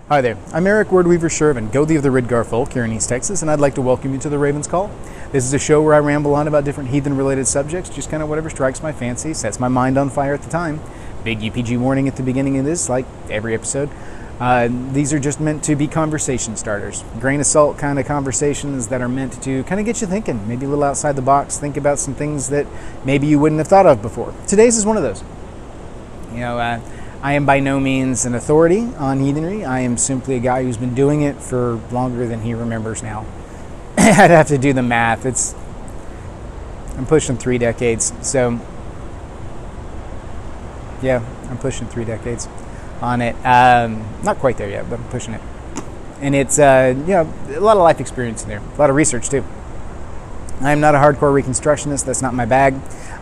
Hi there, I'm Eric Wordweaver Sjerven, Gothi of the Ridgar folk here in East Texas, and I'd like to welcome you to the Raven's Call. This is a show where I ramble on about different heathen-related subjects, just kind of whatever strikes my fancy, sets my mind on fire at the time. Big UPG warning at the beginning of this, like every episode. These are just meant to be conversation starters. Grain of salt kind of conversations that are meant to kind of get you thinking, maybe a little outside the box, think about some things that maybe you wouldn't have thought of before. Today's is one of those. I am by no means an authority on heathenry. I am simply a guy who's been doing it for longer than he remembers now. I'd have to do the math. I'm pushing 3 decades. So, yeah, I'm pushing 3 decades on it. Not quite there yet, but I'm pushing it. And it's, a lot of life experience in there. A lot of research, too. I'm not a hardcore Reconstructionist. That's not my bag.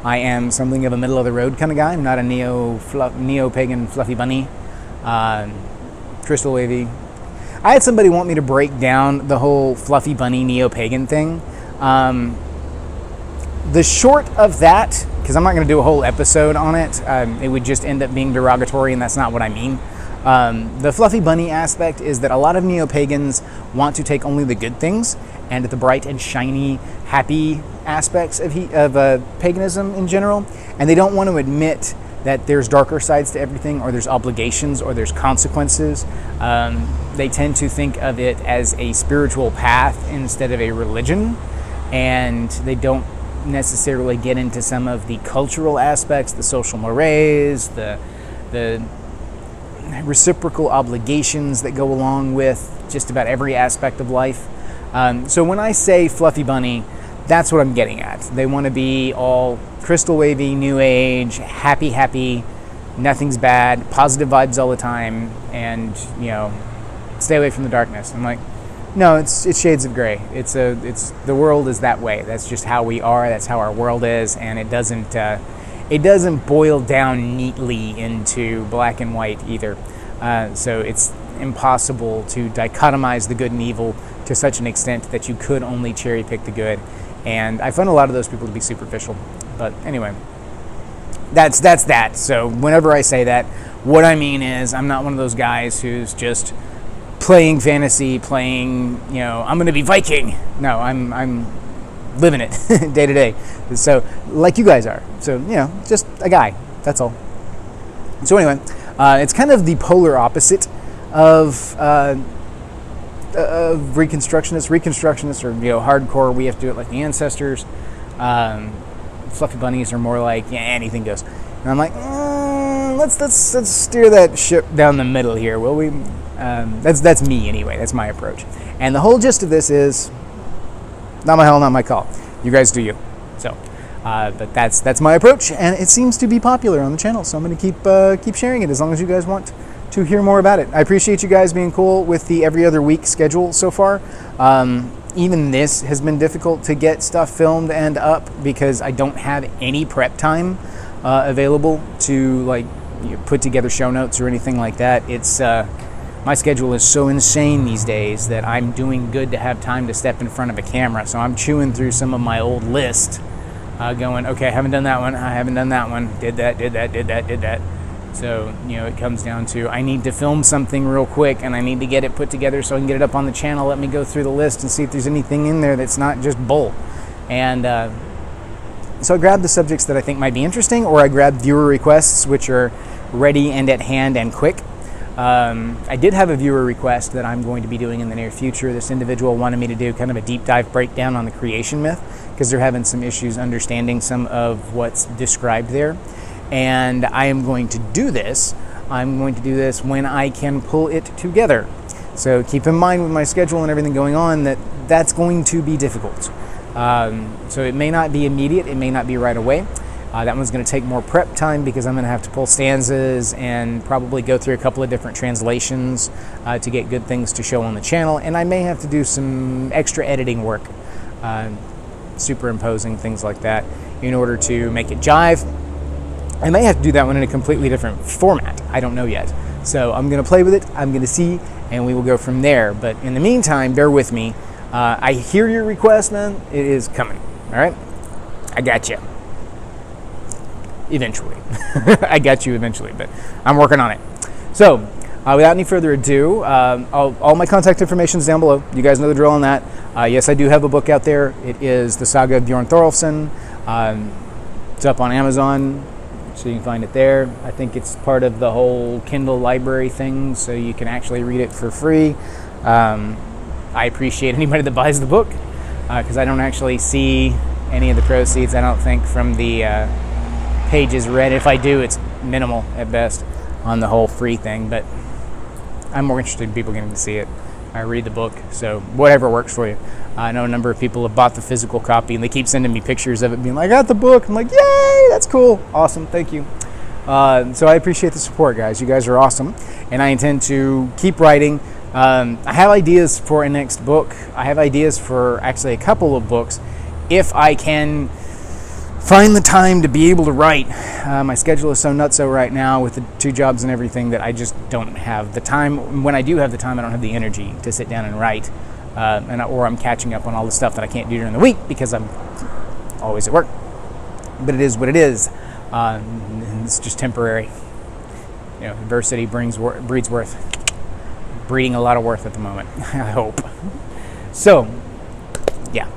I am something of a middle-of-the-road kind of guy. I'm not a neo-pagan fluffy bunny, crystal wavy. I had somebody want me to break down the whole fluffy bunny neo-pagan thing. The short of that, because I'm not going to do a whole episode on it, it would just end up being derogatory, and that's not what I mean. The fluffy bunny aspect is that a lot of neo-pagans want to take only the good things and the bright and shiny, happy aspects of paganism in general, and they don't want to admit that there's darker sides to everything, or there's obligations, or there's consequences. They tend to think of it as a spiritual path instead of a religion, and they don't necessarily get into some of the cultural aspects, the social mores, the reciprocal obligations that go along with just about every aspect of life. So when I say fluffy bunny, that's what I'm getting at. They want to be all crystal wavy, new age, happy, nothing's bad, positive vibes all the time, and stay away from the darkness. I'm like, no, it's shades of gray. It's the world is that way. That's just how we are. That's how our world is, and it doesn't boil down neatly into black and white either. So it's impossible to dichotomize the good and evil to such an extent that you could only cherry pick the good. And I find a lot of those people to be superficial. But anyway, that's that. So whenever I say that, what I mean is I'm not one of those guys who's just playing fantasy, I'm going to be Viking. No, I'm living it day to day. So like you guys are. So, just a guy. That's all. So anyway, it's kind of the polar opposite of Reconstructionists. Reconstructionists are hardcore. We have to do it like the ancestors. Fluffy bunnies are more like anything goes. And I'm like, let's steer that ship down the middle here, will we? That's me anyway. That's my approach. And the whole gist of this is not my hell, not my call. You guys do you. So, but that's my approach, and it seems to be popular on the channel. So I'm going to keep sharing it as long as you guys want to hear more about it. I appreciate you guys being cool with the every other week schedule so far. Even this has been difficult to get stuff filmed and up because I don't have any prep time available to put together show notes or anything like that. It's my schedule is so insane these days that I'm doing good to have time to step in front of a camera. So I'm chewing through some of my old list, going, okay, I haven't done that one, I haven't done that one, did that. So, it comes down to I need to film something real quick and I need to get it put together so I can get it up on the channel. Let me go through the list and see if there's anything in there that's not just bull. And so I grabbed the subjects that I think might be interesting, or I grabbed viewer requests, which are ready and at hand and quick. I did have a viewer request that I'm going to be doing in the near future. This individual wanted me to do kind of a deep dive breakdown on the creation myth because they're having some issues understanding some of what's described there. And I am going to do this. I'm going to do this when I can pull it together. So keep in mind with my schedule and everything going on that's going to be difficult. So it may not be immediate. It may not be right away. That one's going to take more prep time because I'm going to have to pull stanzas and probably go through a couple of different translations to get good things to show on the channel. And I may have to do some extra editing work, superimposing things like that in order to make it jive. I may have to do that one in a completely different format. I don't know yet. So I'm going to play with it. I'm going to see, and we will go from there. But in the meantime, bear with me. I hear your request, man. It is coming. All right? I got you. Eventually. I got you eventually, but I'm working on it. So, Without any further ado, all my contact information is down below. You guys know the drill on that. Yes, I do have a book out there. It is the Saga of Bjorn Thorolfson. It's up on Amazon, so you can find it there. I think it's part of the whole Kindle library thing, so you can actually read it for free. I appreciate anybody that buys the book, because I don't actually see any of the proceeds, I don't think, from the pages read. If I do, it's minimal at best on the whole free thing, but I'm more interested in people getting to see it. I read the book, so whatever works for you. I know a number of people have bought the physical copy, and they keep sending me pictures of it, being like, I got the book. I'm like, yay, that's cool. Awesome, thank you. So I appreciate the support, guys. You guys are awesome, and I intend to keep writing. I have ideas for a next book. I have ideas for actually a couple of books, if I can find the time to be able to write. My schedule is so nutso right now with the 2 jobs and everything that I just don't have the time. When I do have the time, I don't have the energy to sit down and write, or I'm catching up on all the stuff that I can't do during the week because I'm always at work. But it is what it is. It's just temporary. You know, adversity breeds worth. Breeding a lot of worth at the moment, I hope. So, yeah.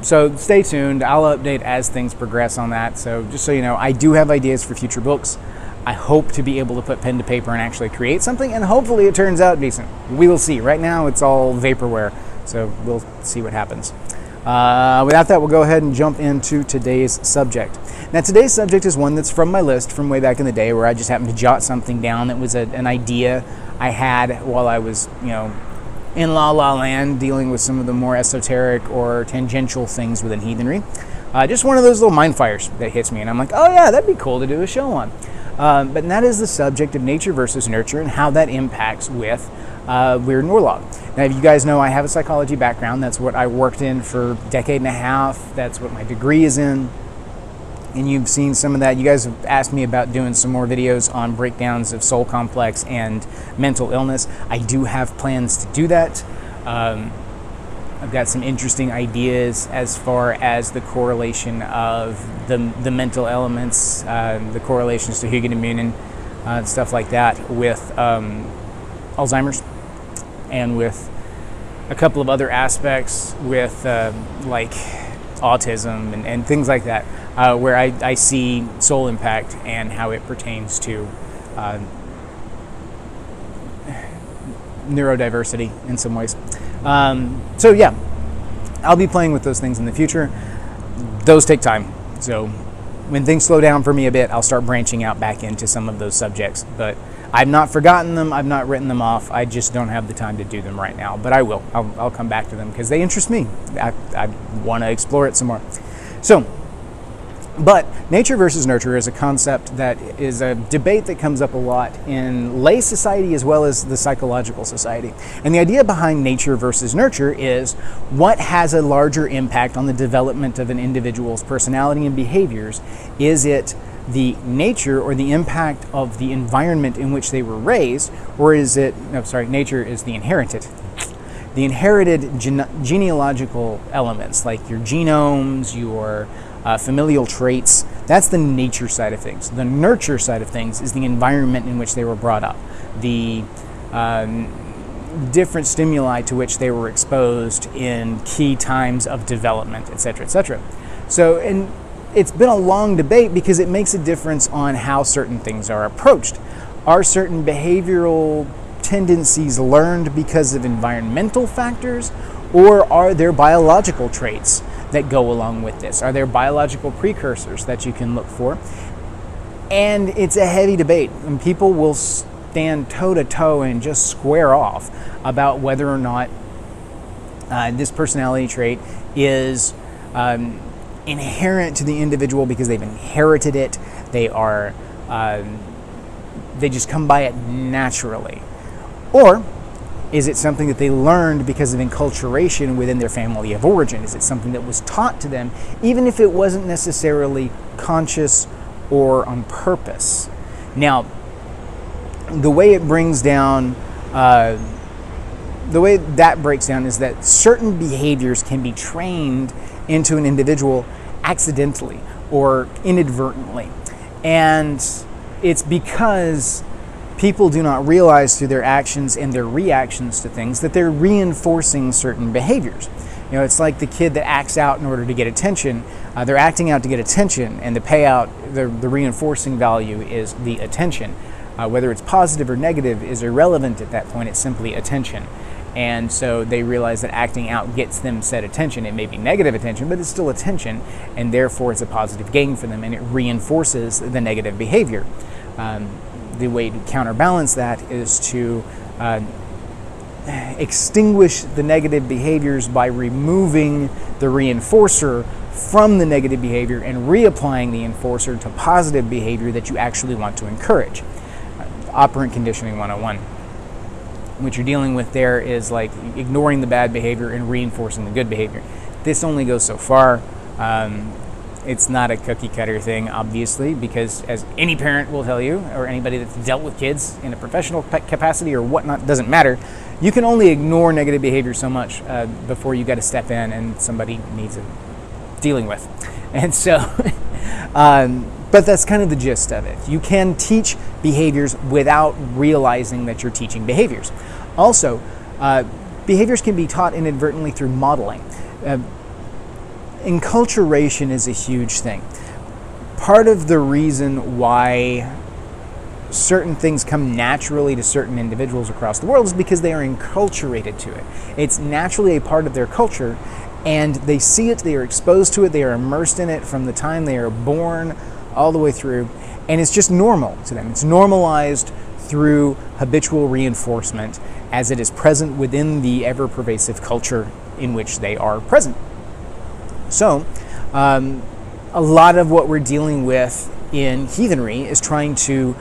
So stay tuned. I'll update as things progress on that. So just so you know, I do have ideas for future books. I hope to be able to put pen to paper and actually create something, and hopefully it turns out decent. We will see. Right now it's all vaporware, so we'll see what happens. Without that, we'll go ahead and jump into today's subject. Now, today's subject is one that's from my list from way back in the day, where I just happened to jot something down that was an idea I had while I was, in La La Land, dealing with some of the more esoteric or tangential things within heathenry. Just one of those little mind fires that hits me, and I'm like, oh yeah, that'd be cool to do a show on. But that is the subject of nature versus nurture and how that impacts with Weird Norlog. Now, if you guys know, I have a psychology background. That's what I worked in for a decade and a half. That's what my degree is in. And you've seen some of that. You guys have asked me about doing some more videos on breakdowns of soul complex and mental illness. I do have plans to do that. I've got some interesting ideas as far as the correlation of the mental elements, the correlations to Heathenry and stuff like that with Alzheimer's, and with a couple of other aspects with like autism and things like that, where I see soul impact and how it pertains to neurodiversity in some ways. So yeah, I'll be playing with those things in the future. Those take time. So when things slow down for me a bit, I'll start branching out back into some of those subjects. But I've not forgotten them. I've not written them off. I just don't have the time to do them right now. But I will. I'll come back to them because they interest me. I want to explore it some more. So, but nature versus nurture is a concept that is a debate that comes up a lot in lay society as well as the psychological society. And the idea behind nature versus nurture is what has a larger impact on the development of an individual's personality and behaviors. Is it the nature or the impact of the environment in which they were raised, or is it, nature is the inherited genealogical elements like your genomes, your familial traits. That's the nature side of things. The nurture side of things is the environment in which they were brought up, the different stimuli to which they were exposed in key times of development, etc., etc. So, and it's been a long debate because it makes a difference on how certain things are approached. Are certain behavioral tendencies learned because of environmental factors, or are there biological traits that go along with this? Are there biological precursors that you can look for? And it's a heavy debate, and people will stand toe-to-toe and just square off about whether or not this personality trait is inherent to the individual because they've inherited it. They just come by it naturally. Or is it something that they learned because of enculturation within their family of origin? Is it something that was taught to them, even if it wasn't necessarily conscious or on purpose? Now, the way it brings down, the way that breaks down is that certain behaviors can be trained into an individual accidentally or inadvertently. And it's because people do not realize through their actions and their reactions to things that they're reinforcing certain behaviors. You know, it's like the kid that acts out in order to get attention. They're acting out to get attention, and the payout, the reinforcing value is the attention. Whether it's positive or negative is irrelevant at that point. It's simply attention. And so they realize that acting out gets them said attention. It may be negative attention, but it's still attention, and therefore it's a positive gain for them, and it reinforces the negative behavior. The way to counterbalance that is to extinguish the negative behaviors by removing the reinforcer from the negative behavior and reapplying the enforcer to positive behavior that you actually want to encourage. Operant conditioning 101. What you're dealing with there is like ignoring the bad behavior and reinforcing the good behavior. This only goes so far. It's not a cookie cutter thing, obviously, because as any parent will tell you, or anybody that's dealt with kids in a professional capacity or whatnot, doesn't matter. You can only ignore negative behavior so much before you got to step in and somebody needs it dealing with. And so, but that's kind of the gist of it. You can teach behaviors without realizing that you're teaching behaviors. Also, behaviors can be taught inadvertently through modeling. Enculturation is a huge thing. Part of the reason why certain things come naturally to certain individuals across the world is because they are enculturated to it. It's naturally a part of their culture, and they see it, they are exposed to it, they are immersed in it from the time they are born all the way through, and it's just normal to them. It's normalized through habitual reinforcement as it is present within the ever-pervasive culture in which they are present. So, a lot of what we're dealing with in Heathenry is trying to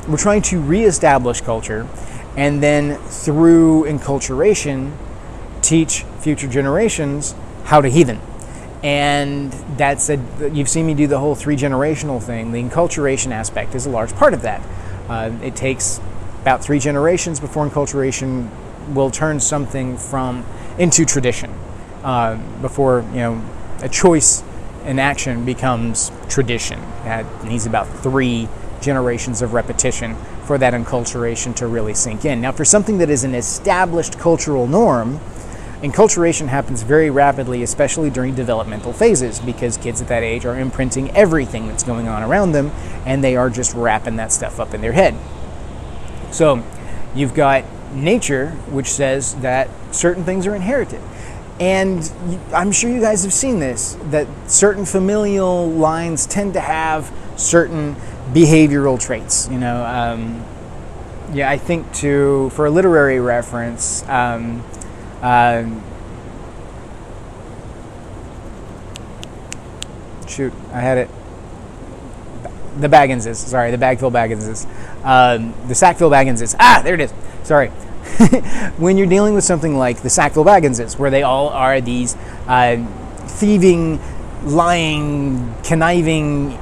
reestablish culture, and then through enculturation, teach future generations how to heathen. And you've seen me do the whole 3-generational thing. The enculturation aspect is a large part of that. It takes about 3 generations before enculturation will turn something into tradition. Before a choice in action becomes tradition. That needs about 3 generations of repetition for that enculturation to really sink in. Now, for something that is an established cultural norm, enculturation happens very rapidly, especially during developmental phases, because kids at that age are imprinting everything that's going on around them, and they are just wrapping that stuff up in their head. So you've got nature, which says that certain things are inherited. And I'm sure you guys have seen this, that certain familial lines tend to have certain behavioral traits. I think for a literary reference, shoot, I had it. The Bagville Bagginses. The Sackville Bagginses. There it is. Sorry. When you're dealing with something like the Sackville Bagginses, where they all are these thieving, lying, conniving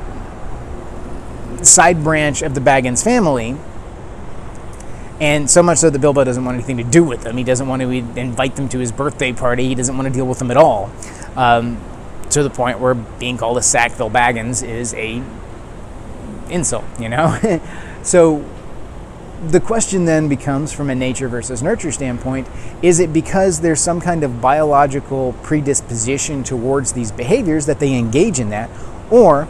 side branch of the Baggins family, and so much so that Bilbo doesn't want anything to do with them. He doesn't want to invite them to his birthday party. He doesn't want to deal with them at all. To the point where being called a Sackville Baggins is a insult, So the question then becomes, from a nature versus nurture standpoint, is it because there's some kind of biological predisposition towards these behaviors that they engage in that, or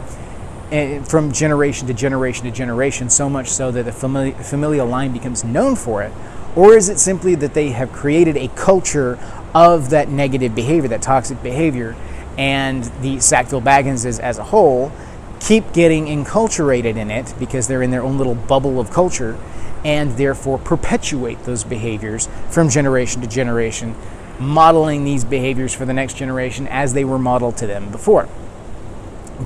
from generation to generation to generation, so much so that the familial line becomes known for it? Or is it simply that they have created a culture of that negative behavior, that toxic behavior, and the Sackville Bagginses as a whole keep getting enculturated in it because they're in their own little bubble of culture, and therefore perpetuate those behaviors from generation to generation, modeling these behaviors for the next generation as they were modeled to them before?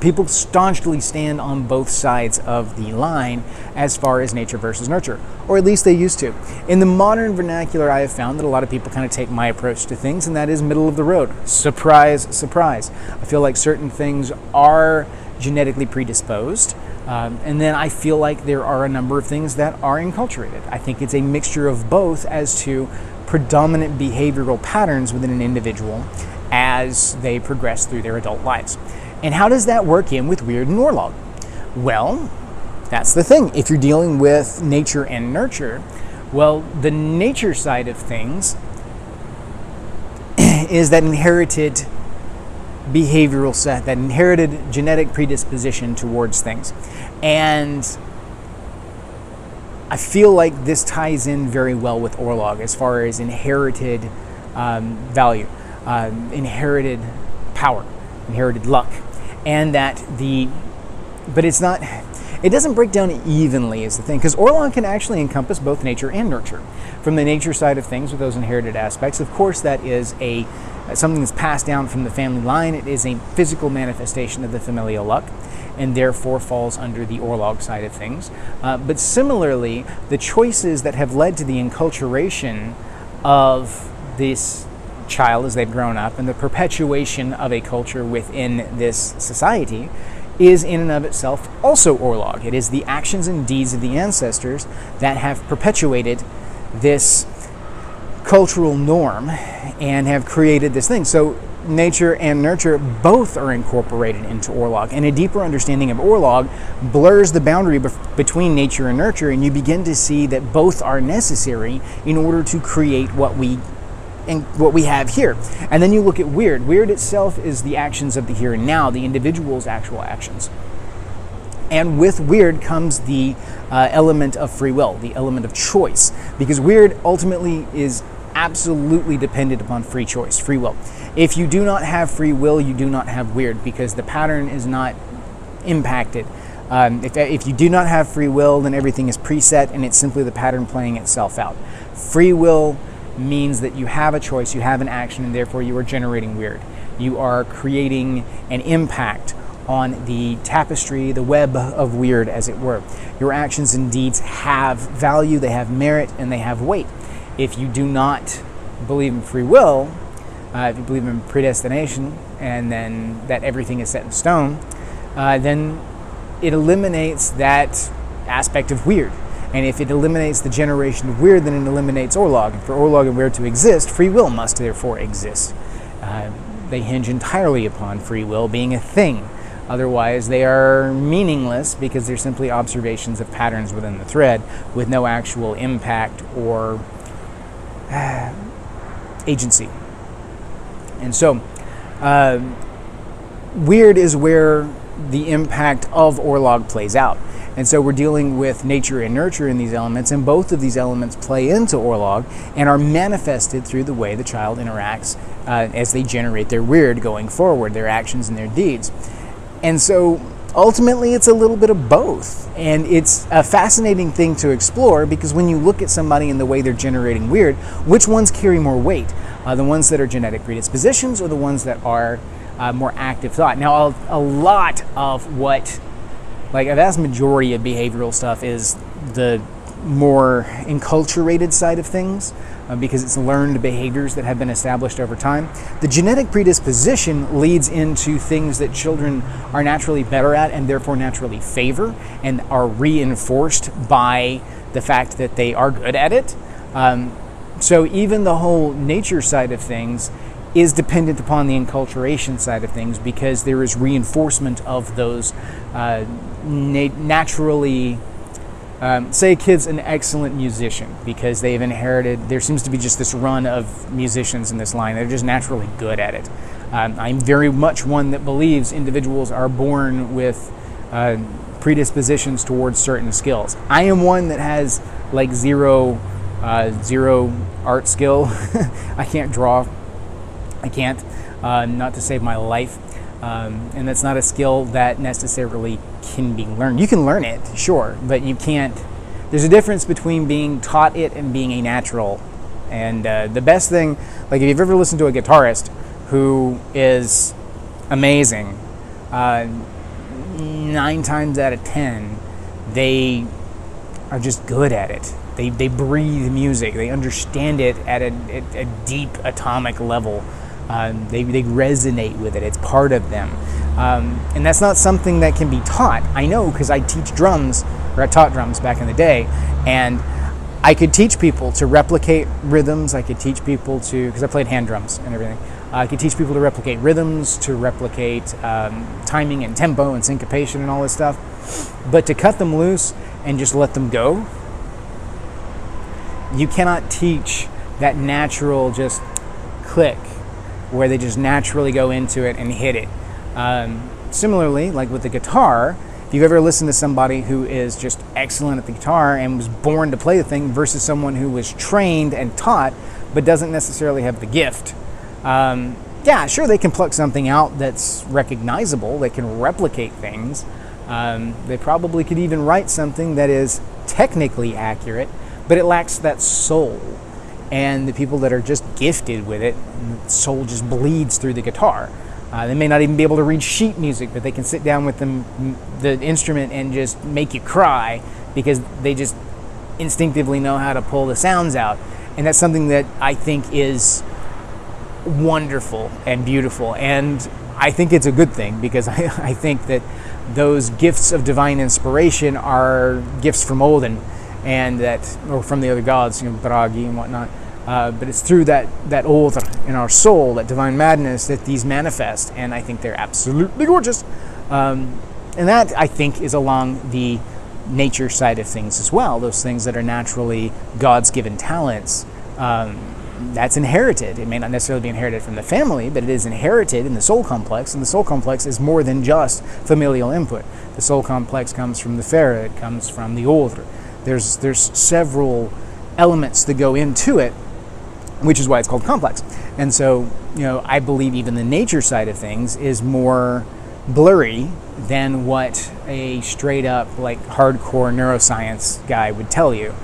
People staunchly stand on both sides of the line as far as nature versus nurture, or at least they used to. In the modern vernacular, I have found that a lot of people kind of take my approach to things, and that is middle of the road. Surprise, surprise. I feel like certain things are genetically predisposed, and then I feel like there are a number of things that are enculturated. I think it's a mixture of both as to predominant behavioral patterns within an individual as they progress through their adult lives. And how does that work in with Weird and Orlog? Well, That's the thing. If you're dealing with nature and nurture, well, the nature side of things is that inherited behavioral set, that inherited genetic predisposition towards things. And I feel like this ties in very well with Orlog as far as inherited value, inherited power, inherited luck, and that but it's not, it doesn't break down evenly is the thing, because Orlog can actually encompass both nature and nurture. From the nature side of things with those inherited aspects, of course that is something that's passed down from the family line. It is a physical manifestation of the familial luck, and therefore falls under the Orlog side of things. But similarly, the choices that have led to the enculturation of this child as they've grown up and the perpetuation of a culture within this society is in and of itself also Orlog. It is the actions and deeds of the ancestors that have perpetuated this cultural norm and have created this thing. So nature and nurture both are incorporated into Orlog, and a deeper understanding of Orlog blurs the boundary between nature and nurture, and you begin to see that both are necessary in order to create what we have here. And then you look at weird. Weird itself is the actions of the here and now, the individual's actual actions. And with weird comes the element of free will, the element of choice, because weird ultimately is absolutely dependent upon free choice, free will. If you do not have free will, you do not have weird, because the pattern is not impacted. If you do not have free will, then everything is preset and it's simply the pattern playing itself out. Free will means that you have a choice, you have an action, and therefore you are generating weird. You are creating an impact on the tapestry, the web of weird, as it were. Your actions and deeds have value, they have merit, and they have weight. If you do not believe in free will, if you believe in predestination, and then that everything is set in stone, then it eliminates that aspect of weird. And if it eliminates the generation of weird, then it eliminates Orlog. And for Orlog and weird to exist, free will must therefore exist. They hinge entirely upon free will being a thing. Otherwise, they are meaningless because they're simply observations of patterns within the thread with no actual impact or agency. And so, weird is where the impact of Orlog plays out. And so we're dealing with nature and nurture in these elements, and both of these elements play into Orlog and are manifested through the way the child interacts as they generate their weird going forward, their actions and their deeds. And so ultimately it's a little bit of both. And it's a fascinating thing to explore, because when you look at somebody and the way they're generating weird, which ones carry more weight? The ones that are genetic predispositions or the ones that are more active thought? Now, a lot of what, like a vast majority of behavioral stuff is the more enculturated side of things, because it's learned behaviors that have been established over time. The genetic predisposition leads into things that children are naturally better at and therefore naturally favor and are reinforced by the fact that they are good at it. So even the whole nature side of things is dependent upon the enculturation side of things, because there is reinforcement of those naturally. Say a kid's an excellent musician because they've inherited, there seems to be just this run of musicians in this line. They're just naturally good at it. I'm very much one that believes individuals are born with predispositions towards certain skills. I am one that has like zero art skill. I can't draw. I can't, not to save my life. And that's not a skill that necessarily can be learned. You can learn it, sure, but you can't. There's a difference between being taught it and being a natural. And the best thing, like if you've ever listened to a guitarist who is amazing, 9 times out of 10, they are just good at it. They breathe music. They understand it at a deep atomic level. They resonate with it. It's part of them. And that's not something that can be taught. I know, because I teach drums, or I taught drums back in the day, and I could teach people to replicate rhythms. I could teach people to, because I played hand drums and everything. It can teach people to replicate rhythms, to replicate timing and tempo and syncopation and all this stuff. But to cut them loose and just let them go, you cannot teach that natural just click where they just naturally go into it and hit it. Similarly, like with the guitar, if you've ever listened to somebody who is just excellent at the guitar and was born to play the thing versus someone who was trained and taught but doesn't necessarily have the gift, yeah, sure, they can pluck something out that's recognizable. They can replicate things. They probably could even write something that is technically accurate, but it lacks that soul. And the people that are just gifted with it, the soul just bleeds through the guitar. They may not even be able to read sheet music, but they can sit down with the instrument and just make you cry because they just instinctively know how to pull the sounds out. And that's something that I think is wonderful and beautiful. And I think it's a good thing because I think that those gifts of divine inspiration are gifts from Odin, and that, or from the other gods, Bragi and whatnot. But it's through that Odr in our soul, that divine madness, that these manifest, and I think they're absolutely gorgeous. And that, I think, is along the nature side of things as well. Those things that are naturally God's given talents, that's inherited. It may not necessarily be inherited from the family, but it is inherited in the soul complex, and the soul complex is more than just familial input. The soul complex comes from the Fera, it comes from the Odr. There's several elements that go into it, which is why it's called complex. And so, I believe even the nature side of things is more blurry than what a straight up, like, hardcore neuroscience guy would tell you.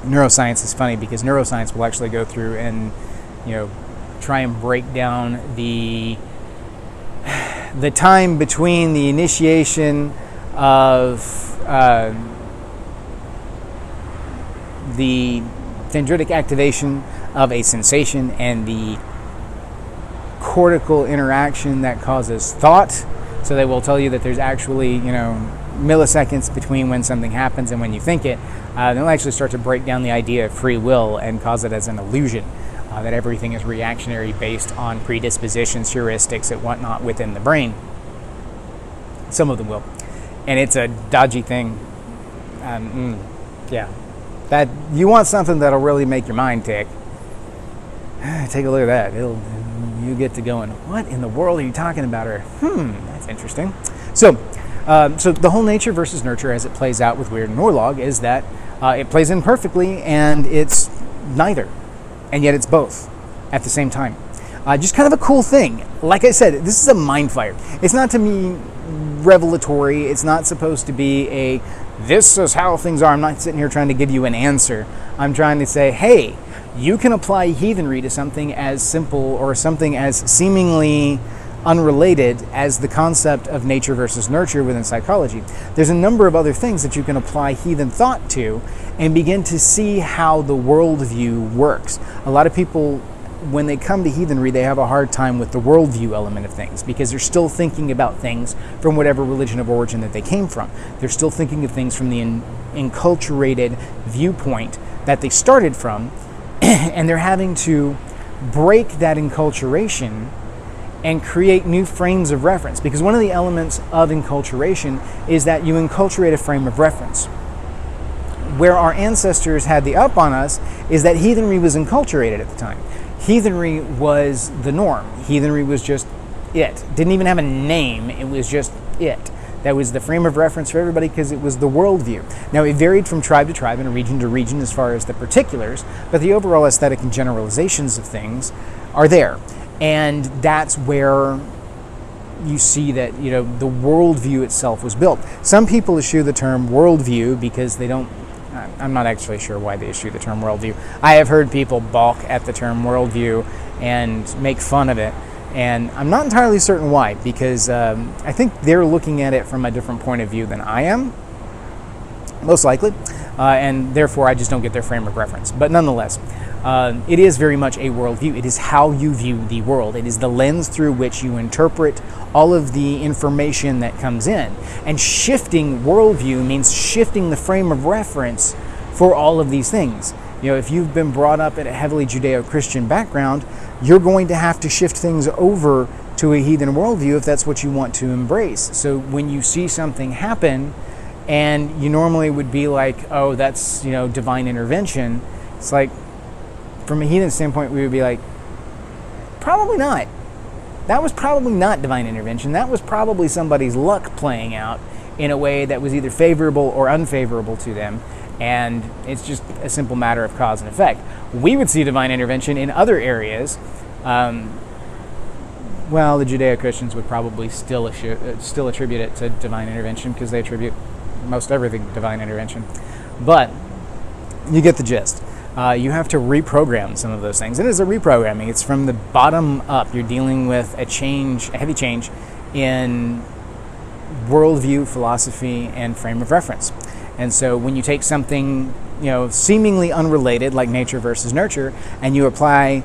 Neuroscience is funny because neuroscience will actually go through and, try and break down the time between the initiation of the dendritic activation of a sensation and the cortical interaction that causes thought. So they will tell you that there's actually, milliseconds between when something happens and when you think it. They'll actually start to break down the idea of free will and cause it as an illusion, that everything is reactionary based on predispositions, heuristics, and whatnot within the brain. Some of them will. And it's a dodgy thing. Yeah. That you want something that'll really make your mind tick. Take a look at that. You get to going, what in the world are you talking about? Or, that's interesting. So the whole nature versus nurture as it plays out with Weird and Orlog is that it plays in perfectly, and it's neither. And yet it's both at the same time. Just kind of a cool thing. Like I said, this is a mind fire. It's not to me revelatory. It's not supposed to be this is how things are. I'm not sitting here trying to give you an answer. I'm trying to say, hey, you can apply heathenry to something as simple or something as seemingly unrelated as the concept of nature versus nurture within psychology. There's a number of other things that you can apply heathen thought to and begin to see how the worldview works. A lot of people, when they come to heathenry, they have a hard time with the worldview element of things because they're still thinking about things from whatever religion of origin that they came from. They're still thinking of things from the enculturated viewpoint that they started from, and they're having to break that enculturation and create new frames of reference. Because one of the elements of enculturation is that you enculturate a frame of reference. Where our ancestors had the up on us is that heathenry was enculturated at the time. Heathenry was the norm. Heathenry was just it. Didn't even have a name. It was just it. That was the frame of reference for everybody because it was the worldview. Now, it varied from tribe to tribe and region to region as far as the particulars, but the overall aesthetic and generalizations of things are there. And that's where you see that, the worldview itself was built. Some people eschew the term worldview because they don't, I'm not actually sure why they eschew the term worldview. I have heard people balk at the term worldview and make fun of it. And I'm not entirely certain why, because I think they're looking at it from a different point of view than I am, most likely. And therefore, I just don't get their frame of reference. But nonetheless, it is very much a worldview. It is how you view the world. It is the lens through which you interpret all of the information that comes in. And shifting worldview means shifting the frame of reference for all of these things. if you've been brought up in a heavily Judeo-Christian background, you're going to have to shift things over to a heathen worldview if that's what you want to embrace. So when you see something happen, and you normally would be like, oh, that's, divine intervention, it's like, from a heathen standpoint, we would be like, probably not. That was probably not divine intervention. That was probably somebody's luck playing out in a way that was either favorable or unfavorable to them. And it's just a simple matter of cause and effect. We would see divine intervention in other areas. The Judeo-Christians would probably still attribute it to divine intervention because they attribute most everything to divine intervention. But you get the gist. You have to reprogram some of those things. It is a reprogramming. It's from the bottom up. You're dealing with a heavy change in worldview, philosophy, and frame of reference. And so when you take something, seemingly unrelated, like nature versus nurture, and you apply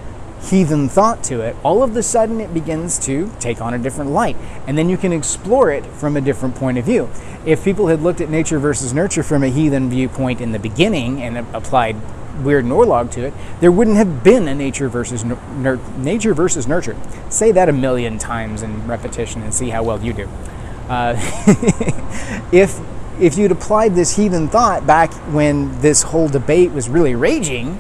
heathen thought to it, all of a sudden it begins to take on a different light. And then you can explore it from a different point of view. If people had looked at nature versus nurture from a heathen viewpoint in the beginning and applied weird Norlog to it, there wouldn't have been a nature versus nurture. Say that 1,000,000 times in repetition and see how well you do. If you'd applied this heathen thought back when this whole debate was really raging,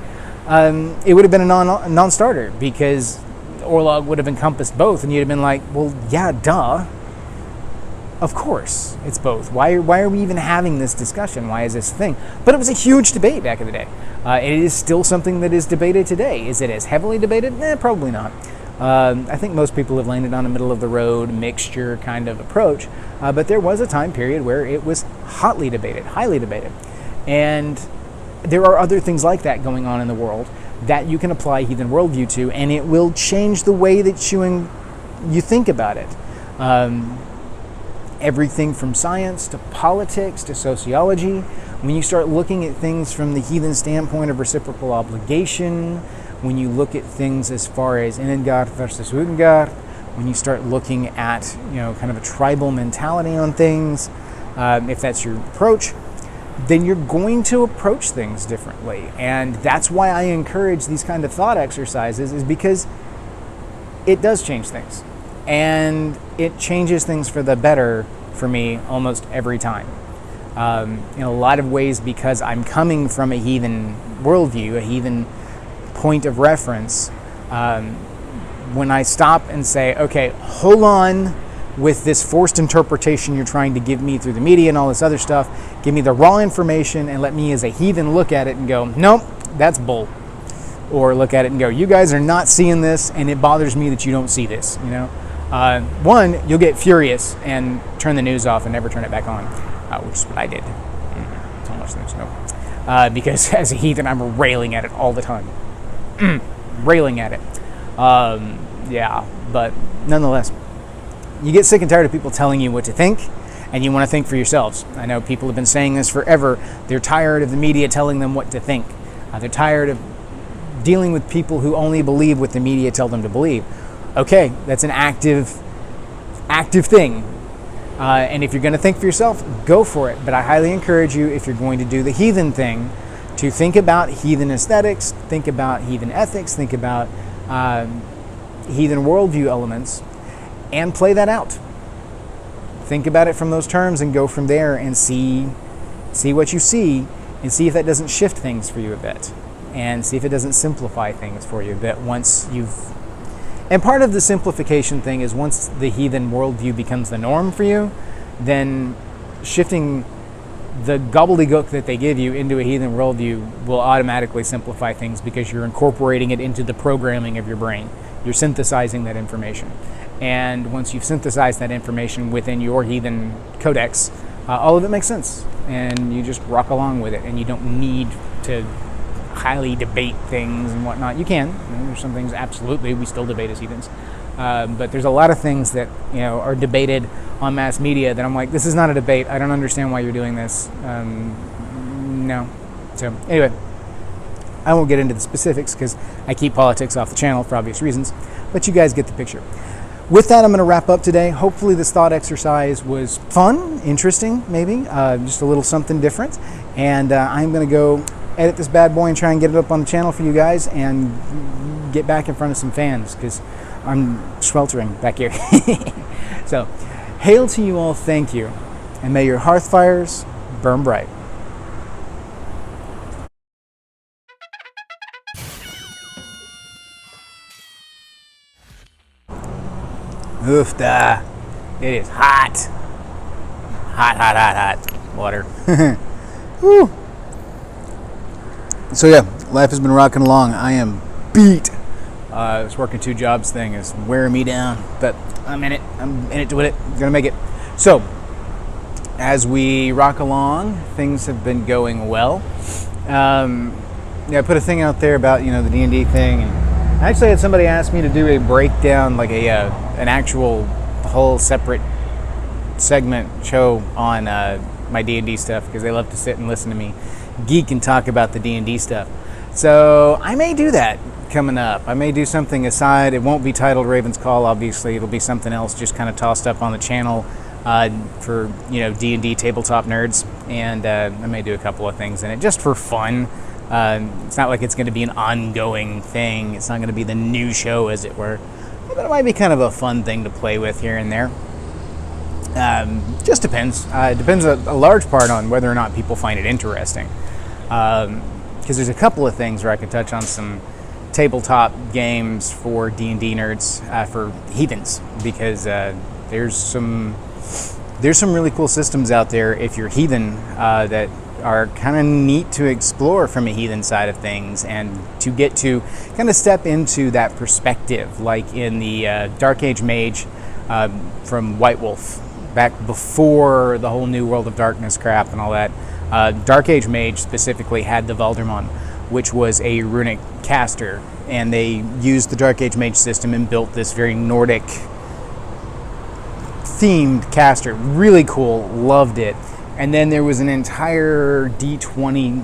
it would have been a non-starter, because Orlog would have encompassed both, and you'd have been like, well, yeah, duh. Of course, it's both. Why are we even having this discussion? Why is this a thing? But it was a huge debate back in the day. It is still something that is debated today. Is it as heavily debated? Probably not. I think most people have landed on a middle-of-the-road mixture kind of approach, but there was a time period where it was hotly debated, highly debated. And there are other things like that going on in the world that you can apply heathen worldview to, and it will change the way that you think about it. Everything from science to politics to sociology. When you start looking at things from the heathen standpoint of reciprocal obligation, when you look at things as far as Inengar versus Udengar, when you start looking at kind of a tribal mentality on things, if that's your approach, then you're going to approach things differently. And that's why I encourage these kind of thought exercises, is because it does change things. And it changes things for the better for me almost every time. In a lot of ways, because I'm coming from a heathen worldview, a heathen point of reference, when I stop and say, okay, hold on with this forced interpretation you're trying to give me through the media and all this other stuff, give me the raw information and let me as a heathen look at it and go, nope, that's bull. Or look at it and go, you guys are not seeing this, and it bothers me that you don't see this, One, you'll get furious and turn the news off and never turn it back on, which is what I did. So much news, no. Because as a heathen, I'm railing at it all the time. Railing at it. But nonetheless, you get sick and tired of people telling you what to think, and you want to think for yourselves. I know people have been saying this forever. They're tired of the media telling them what to think. They're tired of dealing with people who only believe what the media tell them to believe. Okay, that's an active thing. And if you're going to think for yourself, go for it. But I highly encourage you, if you're going to do the heathen thing, to think about heathen aesthetics, think about heathen ethics, think about heathen worldview elements, and play that out. Think about it from those terms and go from there and see what you see, and see if that doesn't shift things for you a bit, and see if it doesn't simplify things for you a bit once you've... And part of the simplification thing is once the heathen worldview becomes the norm for you, then shifting the gobbledygook that they give you into a heathen worldview will automatically simplify things because you're incorporating it into the programming of your brain. You're synthesizing that information. And once you've synthesized that information within your heathen codex, all of it makes sense. And you just rock along with it. And you don't need to highly debate things and whatnot. You can. There's some things absolutely we still debate as heathens. But there's a lot of things that are debated on mass media that I'm like, this is not a debate. I don't understand why you're doing this. No. So anyway, I won't get into the specifics because I keep politics off the channel for obvious reasons. But you guys get the picture. With that, I'm going to wrap up today. Hopefully this thought exercise was fun, interesting, maybe, just a little something different. And I'm going to go edit this bad boy and try and get it up on the channel for you guys and get back in front of some fans because I'm sweltering back here. So, hail to you all, thank you, and may your hearth fires burn bright. Oof da. It is hot. Hot water. Woo. So yeah, life has been rocking along. I am beat. This working 2 jobs thing is wearing me down, but I'm in it. I'm in it to win it. I'm gonna make it. So, as we rock along, things have been going well. I put a thing out there about the D&D thing, and I actually had somebody ask me to do a breakdown, like an actual whole separate segment show on my D&D stuff because they love to sit and listen to me geek and talk about the D&D stuff. So I may do that coming up. I may do something aside. It won't be titled Raven's Call, obviously. It'll be something else just kind of tossed up on the channel for D&D tabletop nerds, and I may do a couple of things in it just for fun. It's not like it's going to be an ongoing thing. It's not going to be the new show, as it were. But it might be kind of a fun thing to play with here and there. Just depends. It depends a large part on whether or not people find it interesting. Because there's a couple of things where I could touch on some tabletop games for D&D nerds, for heathens, because there's some really cool systems out there if you're heathen that are kind of neat to explore from a heathen side of things, and to get to kind of step into that perspective, like in the Dark Age Mage from White Wolf, back before the whole New World of Darkness crap and all that. Dark Age Mage specifically had the Valdermon, which was a runic caster, and they used the Dark Age Mage system and built this very Nordic themed caster. Really cool, loved it. And then there was an entire D20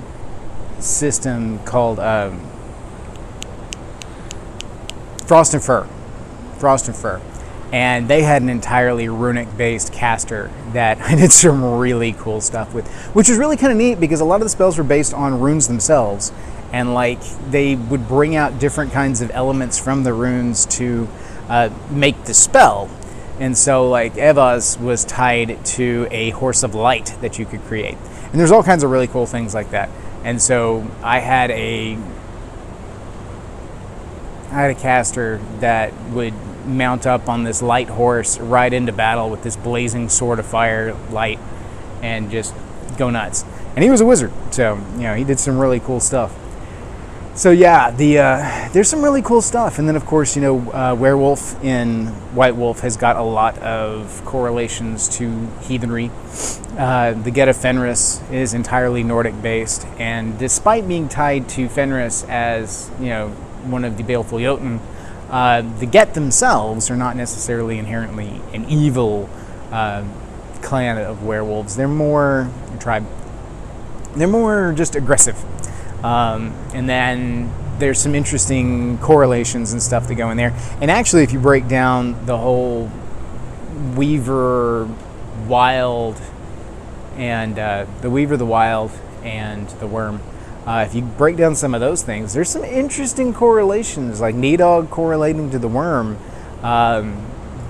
system called Frost and Fur. And they had an entirely runic-based caster that I did some really cool stuff with, which was really kind of neat because a lot of the spells were based on runes themselves, and like they would bring out different kinds of elements from the runes to make the spell. And so like Evaz was tied to a horse of light that you could create. And there's all kinds of really cool things like that. And so I had a caster that would mount up on this light horse, ride into battle with this blazing sword of fire light, and just go nuts. And he was a wizard, so he did some really cool stuff. So yeah, there's some really cool stuff. And then of course, Werewolf in White Wolf has got a lot of correlations to heathenry. The Get of Fenris is entirely Nordic based, and despite being tied to Fenris as one of the baleful Jotun, the Get themselves are not necessarily inherently an evil clan of werewolves. They're more a tribe. They're more just aggressive. And then there's some interesting correlations and stuff that go in there. And actually, if you break down the whole Weaver Wild and the Weaver, the Wild, and the Worm, if you break down some of those things, there's some interesting correlations, like Nidog correlating to the Worm.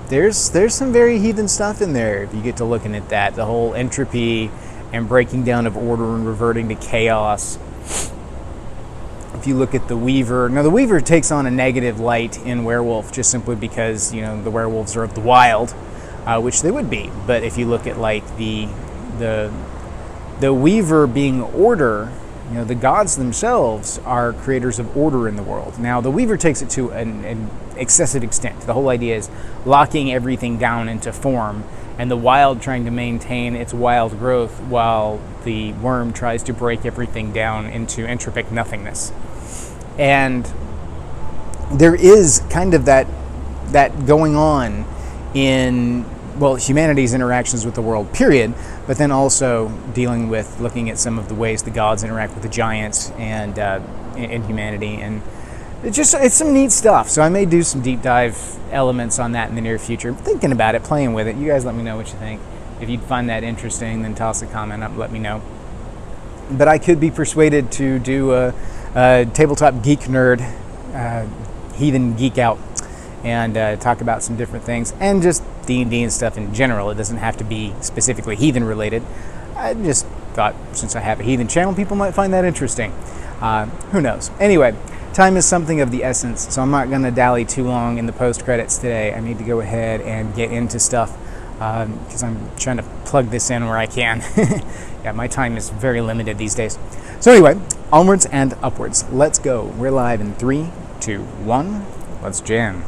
There's some very heathen stuff in there if you get to looking at that. The whole entropy and breaking down of order and reverting to chaos. If you look at the Weaver, now the Weaver takes on a negative light in Werewolf just simply because the werewolves are of the wild, which they would be. But if you look at like the Weaver being order, the gods themselves are creators of order in the world. Now the Weaver takes it to an excessive extent. The whole idea is locking everything down into form, and the wild trying to maintain its wild growth while the worm tries to break everything down into entropic nothingness. And there is kind of that going on in, humanity's interactions with the world, period, but then also dealing with looking at some of the ways the gods interact with the giants and in humanity. And it's some neat stuff. So I may do some deep dive elements on that in the near future. I'm thinking about it, playing with it. You guys let me know what you think. If you find that interesting, then toss a comment up, let me know. but I could be persuaded to do a tabletop geek nerd, heathen geek out, and talk about some different things, and just D&D and stuff in general. It doesn't have to be specifically heathen related. I just thought, since I have a heathen channel, people might find that interesting. Who knows? Anyway, time is something of the essence, so I'm not going to dally too long in the post-credits today. I need to go ahead and get into stuff, because I'm trying to plug this in where I can. Yeah, my time is very limited these days. So anyway, onwards and upwards. Let's go. We're live in 3, 2, 1. Let's jam.